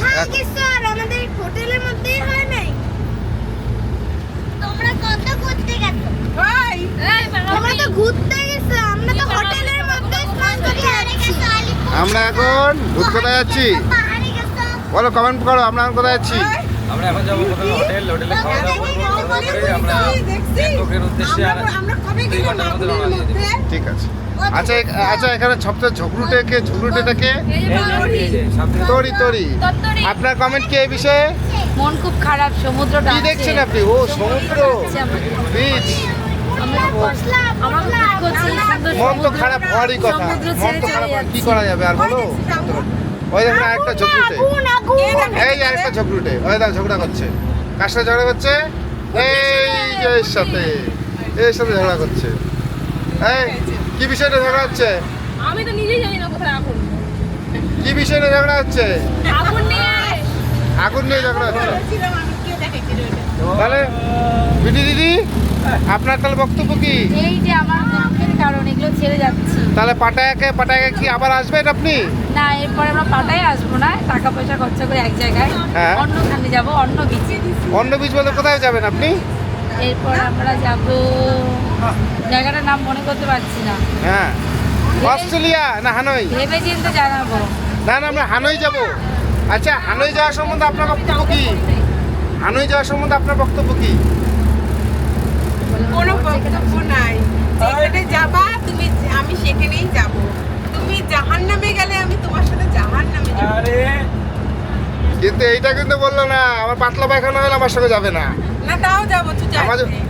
Sir আমাদের হোটেলের মধ্যেই হয় নাই। তোমরা কত ঘুরতে গেছো? ভাই তোমরা তো ঘুরতে গেছো, আমরা তো হোটেলের মধ্যে স্নান করতে যাচ্ছি। আমরা এখন কোথায় যাচ্ছি বলো, কমেন্ট করো। আমরা এখন কোথায় যাচ্ছি? আমরা এখন যাবো প্রথমে হোটেলে খাওয়া দাওয়া করবো, খাওয়া দাওয়া করে আমরা ব্যাংককের উদ্দেশ্যে আর 2 ঘন্টার মধ্যে রওনা দিয়ে দেবো। ঠিক আছে। আচ্ছা আচ্ছা, এখানে সবচেয়ে ঝগড়ুটেটাকে তরি। আপনার কমেন্ট কি এই বিষয়ে? মন খুব খারাপ, সমুদ্র কি দেখছেন আপনি? ও সমুদ্র, বিচ। মন তো খারাপ হওয়ারই কথা, মন তো খারাপ হয়, কি করা যাবে আর বলো। ওই দেখুন আরেকটা ঝগড়ুটে, এই আরেকটা ঝগড়ুটে, ওই দাও ঝগড়া করছে। কার সাথে ঝগড়া করছে? এই যে এর সাথে ঝগড়া করছে। এই কি বিষয়টা ঝগড়া হচ্ছে? আমি তো নিজেই জানি না কোথায় আগুন। কি বিষয়টা ঝগড়া হচ্ছে? আগুন নিয়ে আগুন নিয়ে ঝগড়া হচ্ছে। তাহলে বিটি দিদি, আপনার তাহলে বক্তব্য কি? এই যে আমার দুঃখের কারণ, এগুলো ছেড়ে যাচ্ছি। তাহলে পাটায়াকে কি আবার আসবেন আপনি? না, এরপরে আমরা পাটায় আসবো না, টাকা পয়সা খরচা করে এক জায়গায় হ্যাঁ। অন্যখানে যাব, অন্য বিচে। অন্য বীজ বলতে কোথায় যাবেন আপনি? এরপর আমরা যাব, জায়গাটার নাম মনে করতে পারছি না। হ্যাঁ, অস্ট্রেলিয়া না হানই? ভেবে চিন্তে জানাবো। না আমরা হানই যাব। আচ্ছা, হানই যাওয়ার সম্বন্ধে আপনার বক্তব্য কি? হানই যাওয়ার সম্বন্ধে আপনার বক্তব্য কি? কোনো বক্তব্য নাই। যেখানে যাবা তুমি, আমি সেখানেই যাব। তুমি জাহান্নামে গেলে আমি তোমার সাথে জাহান্নামে যাব। আরে কিন্তু এইটা কিন্তু বললো না, আমার পাতলা পায়খানা হলে আমার সঙ্গে যাবে না। না তাও যাবো, চুচা আমাদের- দিতে।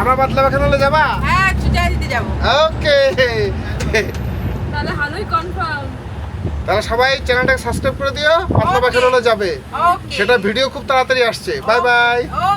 আমার পাতলা পায়খানা হলে যাবা? হ্যাঁ, চুচা দিতে যাবো। ওকে। তাহলে হালুই কনফার্ম। তাহলে সবাই চ্যানেলটাকে সাবস্ক্রাইব করে দিও, পাতলা পায়খানা হলে যাবে। ওকে। সেটা ভিডিও খুব তাড়াতাড়ি আসছে। Bye bye. ওকে।